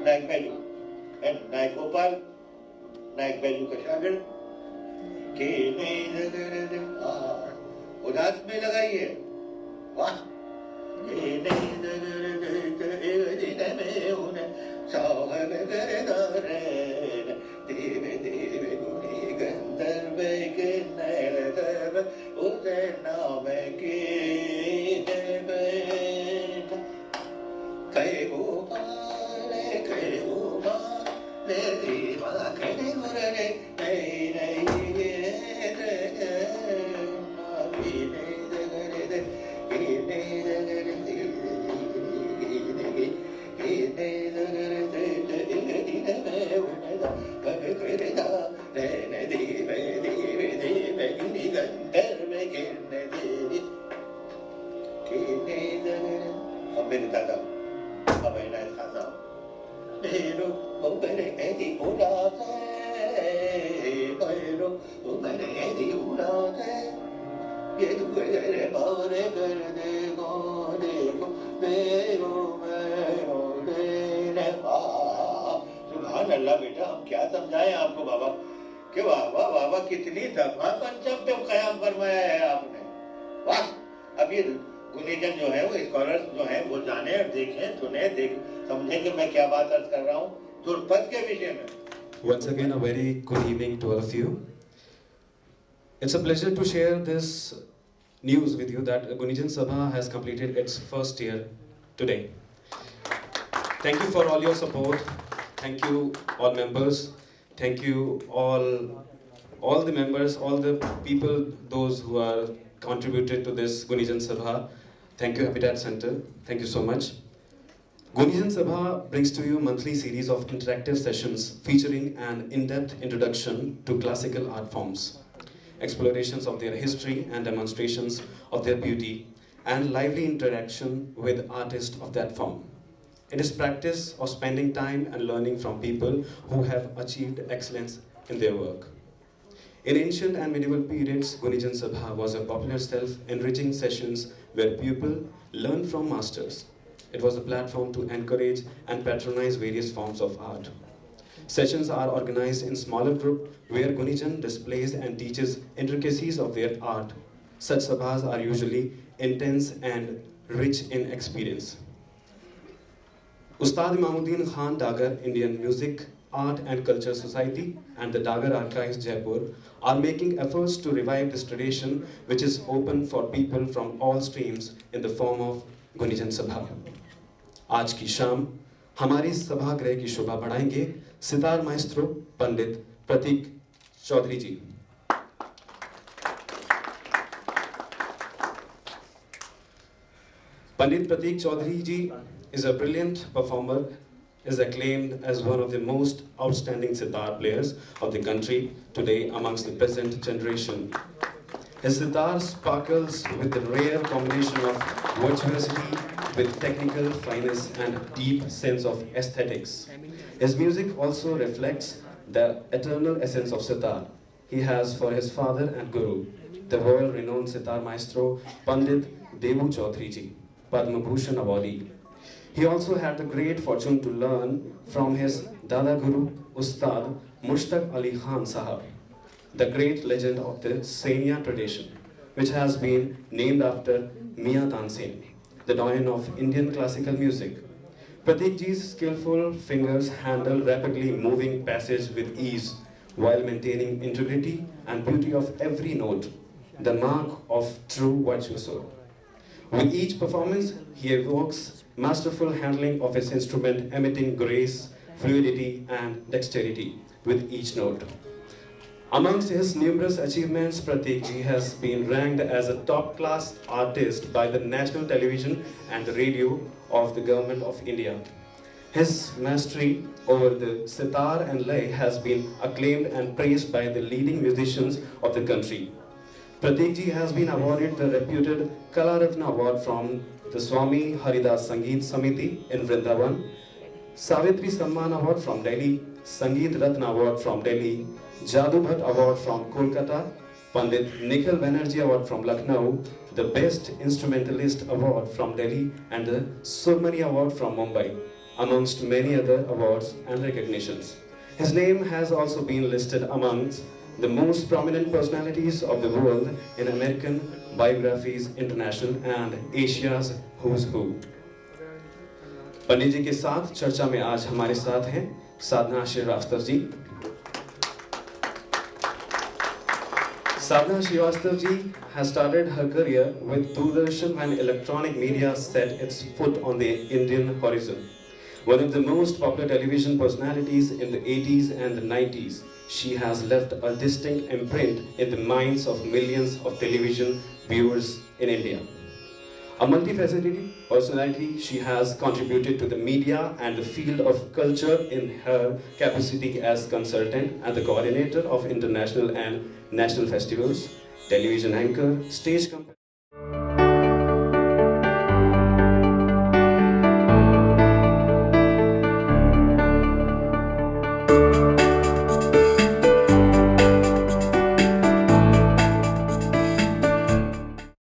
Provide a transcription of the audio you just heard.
नायक बैलू है नायक गोपाल नायक बैलू का शागिर्द के नहीं उदास में लगाइए वाह के नहीं साहब गरदारे देवे देवे गुणी गंधर्व के नैरदव उसे नाम के देवे कई गोपाल तेरी बात कई मुरने नहीं नहीं ये नावी नहीं दगरे दे ये नहीं दगरे दे ये नहीं दगरे दे दिन में उन्हें कब करता रहने देवे देवे देवे गुनी गंधर्व के नदी के नहीं दगरे अब मेरे दादा अब मैं नहीं खाता मेरो उमरे ऐसी उड़ाते मेरो उमरे ऐसी उड़ाते ये तुम्हारे बारे कर देखो देखो मेरो मेरो तेरे सुभान अल्लाह बेटा हम क्या समझाएं आपको बाबा कि वाह वाह बाबा कितनी दफा पंचम पे कयाम फरमाया है आपने वाह अब ये गुनीजन जो है वो स्कॉलर्स जो है वो जाने और देखें सुने देख समझें कि मैं क्या बात अर्ज कर रहा हूँ दुर्पद के विषय में. Once again, a very good evening to all of you. It's a pleasure to share this news with you that Gunijan Sabha has completed its first year today. Thank you for all your support. Thank you all members. Thank you all the members, all the people, those who are contributed to this Gunijan Sabha. Thank you Habitat Center. Thank you so much. Gunijan Sabha brings to you a monthly series of interactive sessions featuring an in-depth introduction to classical art forms, explorations of their history and demonstrations of their beauty, and lively interaction with artists of that form. It is practice of spending time and learning from people who have achieved excellence in their work. In ancient and medieval periods, Gunijan Sabha was a popular self-enriching sessions where people learned from masters. It was a platform to encourage and patronize various forms of art. Sessions are organized in smaller groups where Gunijan displays and teaches intricacies of their art. Such sabhas are usually intense and rich in experience. Ustad Imamuddin Khan Dagar Indian Music, Art and Culture Society and the Dagar Archives Jaipur are making efforts to revive this tradition, which is open for people from all streams in the form of Gunijan Sabha. आज की शाम हमारी सभागृह की शोभा बढ़ाएंगे sitar maestro Pandit Prateek Chaudhary ji. Pandit Pratik Chaudhary ji is a brilliant performer, is acclaimed as one of the most outstanding sitar players of the country today amongst the present generation. His sitar sparkles with the rare combination of virtuosity with technical finesse and deep sense of aesthetics. His music also reflects the eternal essence of sitar he has for his father and guru, the world-renowned sitar maestro Pandit Devu Chaudhary ji, Padma Bhushan awardee. He also had the great fortune to learn from his Dada Guru Ustad Mushtaq Ali Khan Sahab, the great legend of the Sainya tradition, which has been named after Mian Tansen, the doyen of Indian classical music. Pratik ji's skillful fingers handle rapidly moving passage with ease while maintaining integrity and beauty of every note, the mark of true virtuoso. With each performance, he evokes masterful handling of his instrument, emitting grace, fluidity, and dexterity with each note. Amongst his numerous achievements, Pratik ji has been ranked as a top-class artist by the national television and the radio of the Government of India. His mastery over the sitar and lay has been acclaimed and praised by the leading musicians of the country. Pratik ji has been awarded the reputed Kala Ratna Award from the Swami Haridas Sangeet Samiti in Vrindavan, Savitri Samman Award from Delhi, Sangeet Ratna Award from Delhi, Jadu Bhatt Award from Kolkata, Pandit Nikhil Banerjee Award from Lucknow, the Best Instrumentalist Award from Delhi, and the Surmani Award from Mumbai, amongst many other awards and recognitions. His name has also been listed amongst the most prominent personalities of the world in American Biographies International and Asia's Who's Who. पंडित जी के साथ चर्चा में आज हमारे साथ हैं साधना Srivastava ji. Sadhana Srivastava ji has started her career with Doordarshan when electronic media set its foot on the Indian horizon. One of the most popular television personalities in the 80s and the 90s, she has left a distinct imprint in the minds of millions of television viewers in India. A multifaceted personality, she has contributed to the media and the field of culture in her capacity as consultant and the coordinator of international and national festivals, television anchor, stage company.